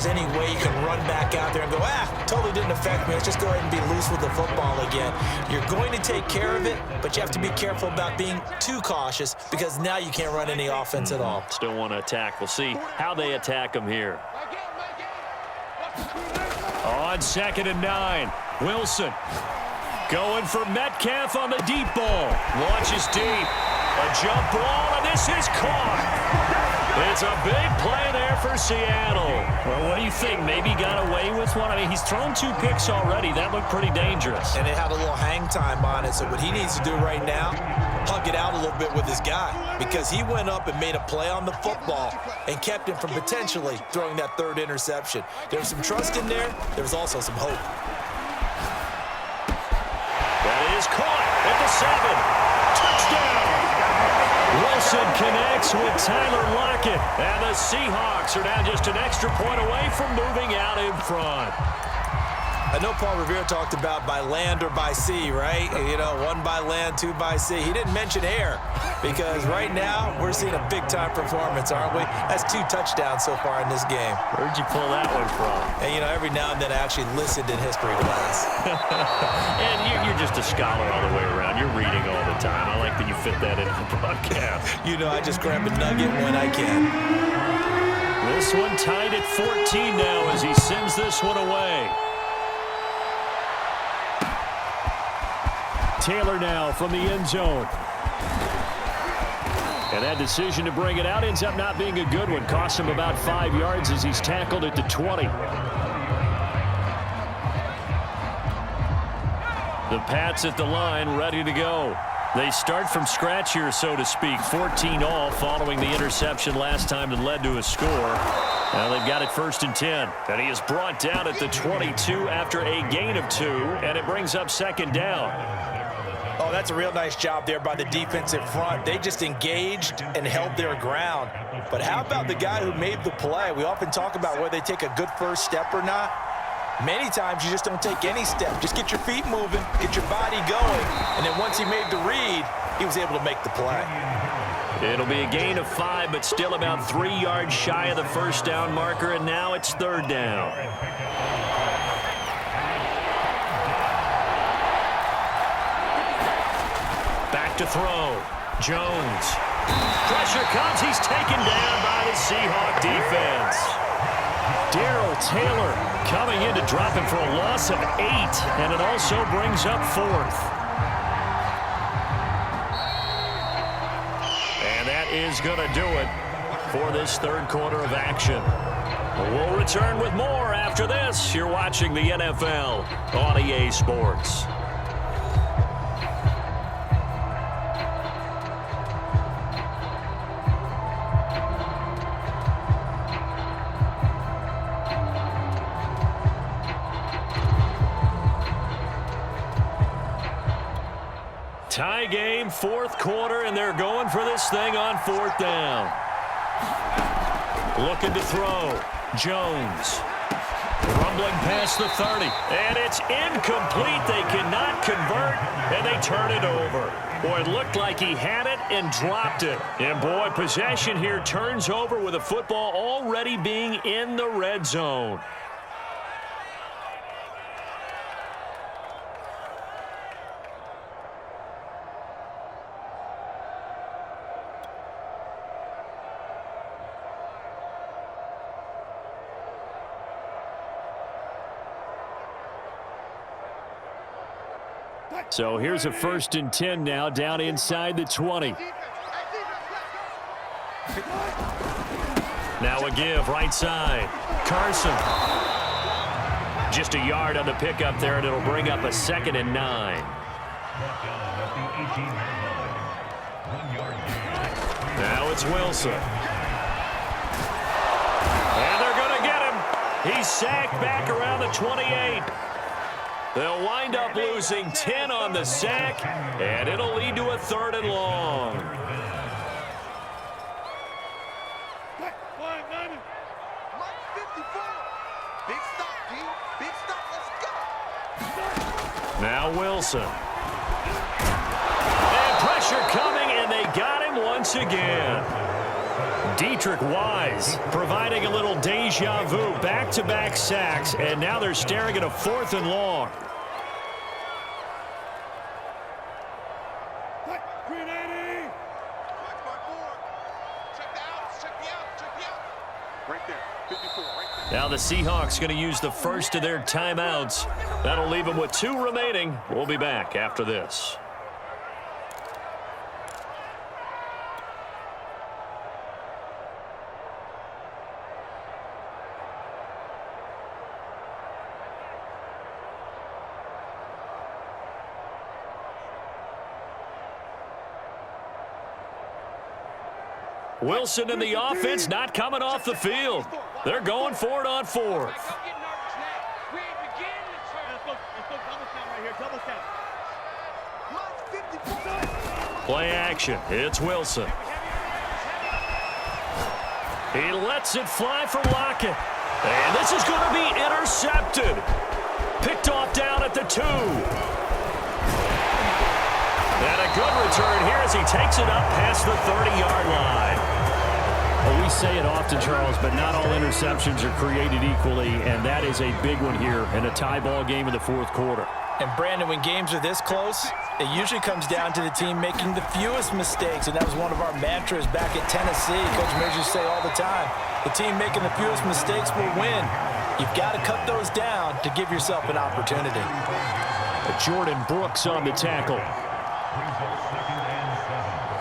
there's any way you can run back out there and go, totally didn't affect me. Let's just go ahead and be loose with the football again. You're going to take care of it, but you have to be careful about being too cautious because now you can't run any offense at all. Still want to attack. We'll see how they attack them here. On 2nd and 9, Wilson going for Metcalf on the deep ball. Launches deep. A jump ball, and this is caught. It's a big play there for Seattle. Well, what do you think? Maybe he got away with one? I mean, he's thrown 2 picks already. That looked pretty dangerous. And it had a little hang time on it, so what he needs to do right now, hug it out a little bit with his guy because he went up and made a play on the football and kept him from potentially throwing that 3rd interception. There was some trust in there. There was also some hope. That is caught at the 7. Touchdown! Wilson connects with Tyler Lockett, and the Seahawks are now just an extra point away from moving out in front. I know Paul Revere talked about by land or by sea, right? You know, 1 by land, 2 by sea. He didn't mention air because right now we're seeing a big-time performance, aren't we? That's 2 touchdowns so far in this game. Where'd you pull that one from? And, you know, every now and then I actually listened in history class. And you're just a scholar all the way around. You're reading all the time. I like that you fit that into the broadcast. You know, I just grab a nugget when I can. This one tied at 14 now as he sends this one away. Taylor now from the end zone. And that decision to bring it out ends up not being a good one. Costs him about 5 yards as he's tackled at the 20. The Pats at the line ready to go. They start from scratch here, so to speak. 14 all following the interception last time that led to a score. Now they've got it 1st and 10. And he is brought down at the 22 after a gain of 2. And it brings up 2nd down. Oh, that's a real nice job there by the defensive front. They just engaged and held their ground. But how about the guy who made the play? We often talk about whether they take a good first step or not. Many times you just don't take any step. Just get your feet moving, get your body going, and then once he made the read, he was able to make the play. It'll be a gain of 5, but still about 3 yards shy of the first down marker, and now it's 3rd down. Back to throw. Jones. Pressure comes. He's taken down by the Seahawk defense. Darrell Taylor coming in to drop him for a loss of 8, and it also brings up 4th. And that is going to do it for this 3rd quarter of action. We'll return with more after this. You're watching the NFL on EA Sports. Tie game, 4th quarter, and they're going for this thing on 4th down. Looking to throw. Jones. Rumbling past the 30. And it's incomplete. They cannot convert, and they turn it over. Boy, it looked like he had it and dropped it. And, boy, possession here turns over with the football already being in the red zone. So here's a 1st and 10 now down inside the 20. Now a give right side. Carson. Just a yard on the pickup there, and it'll bring up a 2nd and 9. Now it's Wilson. And they're going to get him. He's sacked back around the 28. They'll wind up losing 10 on the sack, and it'll lead to a 3rd and long. Now Wilson. And pressure coming, and they got him once again. Dietrich Wise providing a little deja vu, back-to-back sacks, and now they're staring at a 4th and long. Now the Seahawks going to use the first of their timeouts. That'll leave them with 2 remaining. We'll be back after this. Wilson in the offense, not coming off the field. They're going for it on 4th. Play action. It's Wilson. He lets it fly for Lockett. And this is going to be intercepted. Picked off down at the 2. And a good return here as he takes it up past the 30-yard line. Well, we say it often, Charles, but not all interceptions are created equally, and that is a big one here in a tie ball game in the 4th quarter. And, Brandon, when games are this close, it usually comes down to the team making the fewest mistakes, and that was one of our mantras back at Tennessee. Coach Mears used to say all the time, the team making the fewest mistakes will win. You've got to cut those down to give yourself an opportunity. Jordan Brooks on the tackle.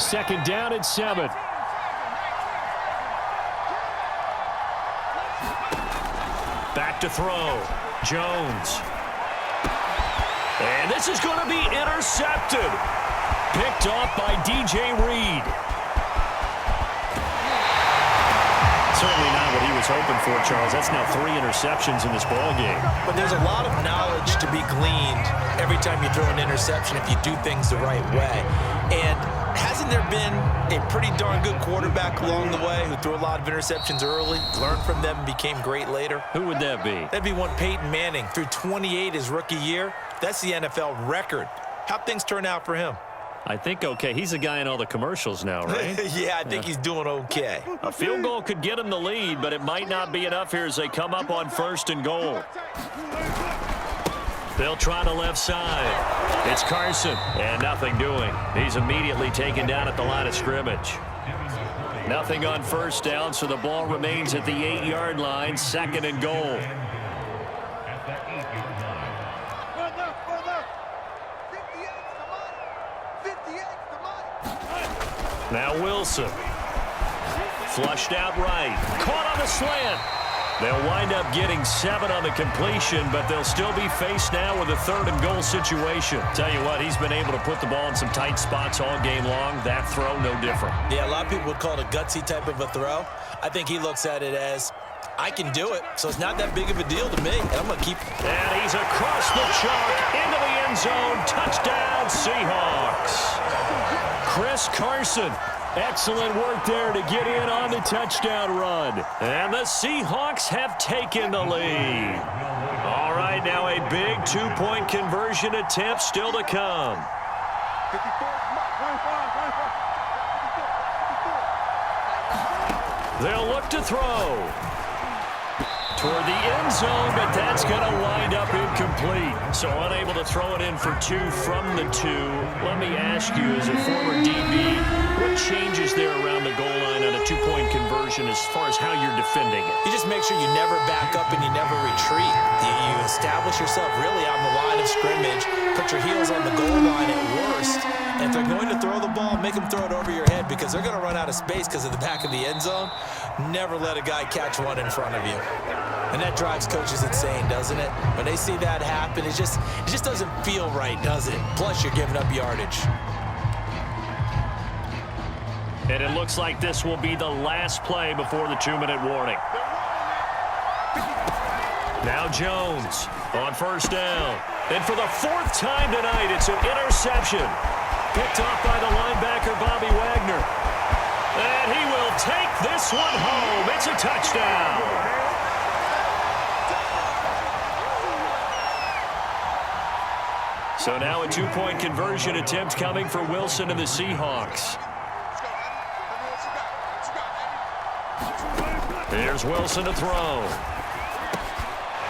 2nd down and 7. Back to throw. Jones. And this is going to be intercepted. Picked off by DJ Reed. Certainly not what he was hoping for, Charles. That's now 3 interceptions in this ball game. But there's a lot of knowledge to be gleaned every time you throw an interception if you do things the right way. And hasn't there been a pretty darn good quarterback along the way who threw a lot of interceptions early, learned from them, and became great later? Who would that be? That'd be one Peyton Manning. Threw 28 his rookie year. That's the NFL record. How'd things turn out for him? I think okay. He's a guy in all the commercials now, right? Yeah, I think he's doing okay. A field goal could get him the lead, but it might not be enough here as they come up on 1st and goal. They'll try the left side. It's Carson, and nothing doing. He's immediately taken down at the line of scrimmage. Nothing on 1st down, so the ball remains at the 8-yard line, 2nd and goal. Now Wilson. Flushed out right. Caught on the slant. They'll wind up getting 7 on the completion, but they'll still be faced now with a 3rd and goal situation. Tell you what, he's been able to put the ball in some tight spots all game long. That throw, no different. Yeah, a lot of people would call it a gutsy type of a throw. I think he looks at it as, I can do it, so it's not that big of a deal to me, and I'm going to keep. And he's across the chalk into the end zone. Touchdown, Seahawks. Chris Carson. Excellent work there to get in on the touchdown run. And the Seahawks have taken the lead. All right, now a big 2-point conversion attempt still to come. They'll look to throw toward the end zone, but that's going to wind up incomplete. So unable to throw it in for 2 from the 2. Let me ask you, as a former DB, what changes there around the goal line on a 2-point conversion as far as how you're defending it? You just make sure you never back up and you never retreat. You establish yourself really on the line of scrimmage, put your heels on the goal line at worst, and if they're going to throw the ball, make them throw it over your head because they're going to run out of space because of the back of the end zone. Never let a guy catch one in front of you. And that drives coaches insane, doesn't it? When they see that happen, it just doesn't feel right, does it? Plus, you're giving up yardage. And it looks like this will be the last play before the 2-minute warning. Now Jones on 1st down. And for the 4th time tonight, it's an interception. Picked off by the linebacker, Bobby Wagner. And he will take this one home. It's a touchdown. So now a 2-point conversion attempt coming for Wilson and the Seahawks. Here's Wilson to throw.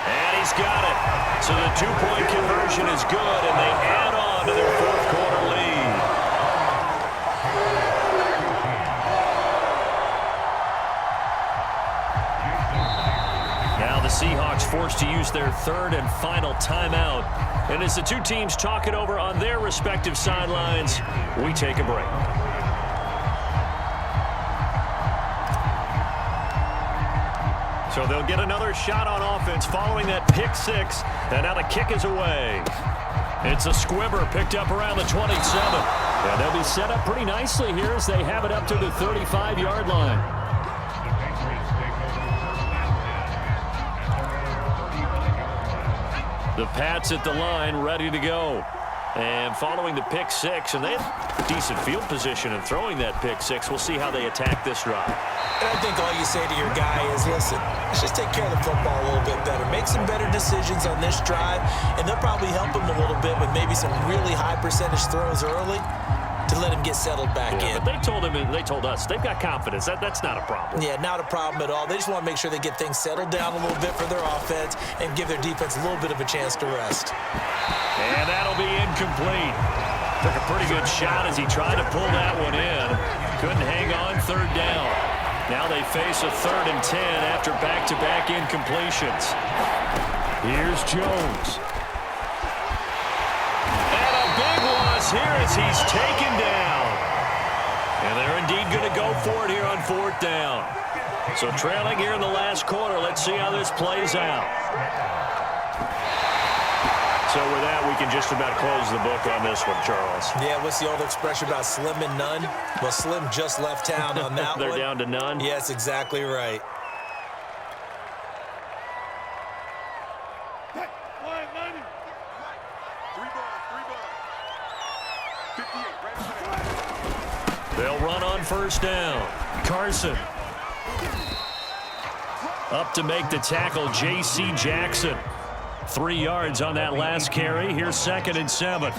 And he's got it. So the two-point conversion is good, and they add on to their fourth-quarter lead. Now the Seahawks forced to use their third and final timeout. And as the two teams talk it over on their respective sidelines, we take a break. So they'll get another shot on offense following that pick six. And now the kick is away. It's a squibber picked up around the 27. And they'll be set up pretty nicely here as they have it up to the 35-yard line. The Pats at the line, ready to go. And following the pick six, and they have decent field position in throwing that pick six. We'll see how they attack this drive. And I think all you say to your guy is, listen, let's just take care of the football a little bit better. Make some better decisions on this drive, and they'll probably help him a little bit with maybe some really high percentage throws early to let him get settled back in. But they told us they've got confidence. That's not a problem. Yeah, not a problem at all. They just want to make sure they get things settled down a little bit for their offense and give their defense a little bit of a chance to rest. And that'll be incomplete. Took a pretty good shot as he tried to pull that one in. Couldn't hang on third down. Now they face a 3rd and 10 after back-to-back incompletions. Here's Jones. And a big loss here as he's taken down. And they're indeed going to go for it here on 4th down. So trailing here in the last quarter. Let's see how this plays out. So with that, we can just about close the book on this one, Charles. Yeah, what's the old expression about slim and none? Well, Slim just left town on that They're one. down to none? Yes, exactly right. They'll run on 1st down. Carson. Up to make the tackle, J.C. Jackson. 3 yards on that last carry. Here's 2nd and 7.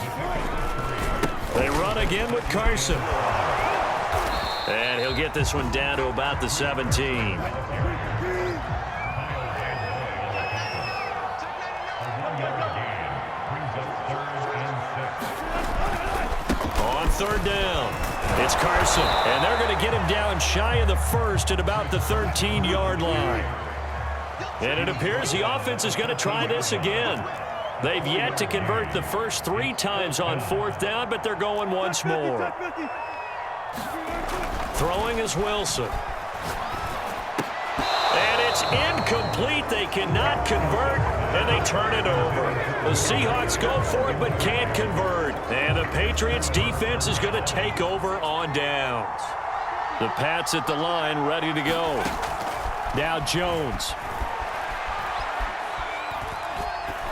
They run again with Carson. And he'll get this one down to about the 17. On 3rd down, it's Carson. And they're going to get him down shy of the 1st at about the 13-yard line. And it appears the offense is going to try this again. They've yet to convert the first 3 times on 4th down, but they're going once more. Throwing is Wilson. And it's incomplete. They cannot convert, and they turn it over. The Seahawks go for it, but can't convert. And the Patriots defense is going to take over on downs. The Pats at the line, ready to go. Now Jones.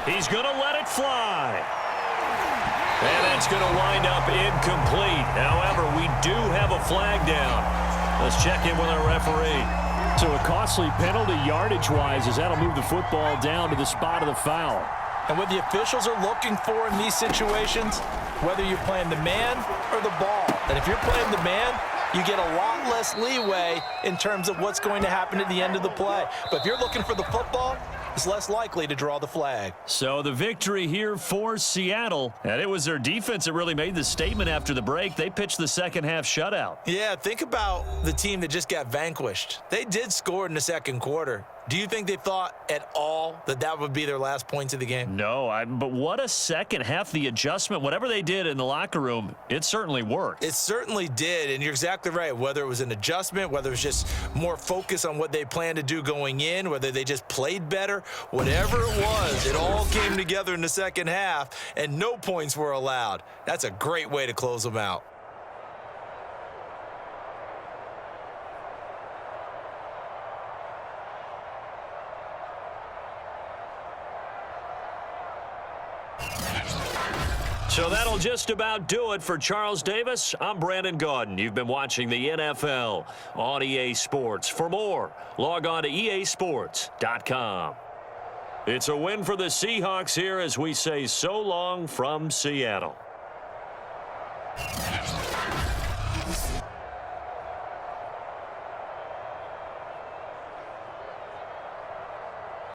He's going to let it fly. And that's going to wind up incomplete. However, we do have a flag down. Let's check in with our referee. So a costly penalty yardage-wise as that'll move the football down to the spot of the foul. And what the officials are looking for in these situations, whether you're playing the man or the ball. And if you're playing the man, you get a lot less leeway in terms of what's going to happen at the end of the play. But if you're looking for the football, it's less likely to draw the flag. So the victory here for Seattle. And it was their defense that really made the statement after the break. They pitched the second half shutout. Yeah, think about the team that just got vanquished. They did score in the second quarter. Do you think they thought at all that that would be their last points of the game? No, but what a second half. The adjustment, whatever they did in the locker room, it certainly worked. It certainly did, and you're exactly right. Whether it was an adjustment, whether it was just more focus on what they planned to do going in, whether they just played better, whatever it was, it all came together in the second half, and no points were allowed. That's a great way to close them out. So that'll just about do it for Charles Davis. I'm Brandon Gaudin. You've been watching the NFL on EA Sports. For more, log on to easports.com. It's a win for the Seahawks here as we say so long from Seattle.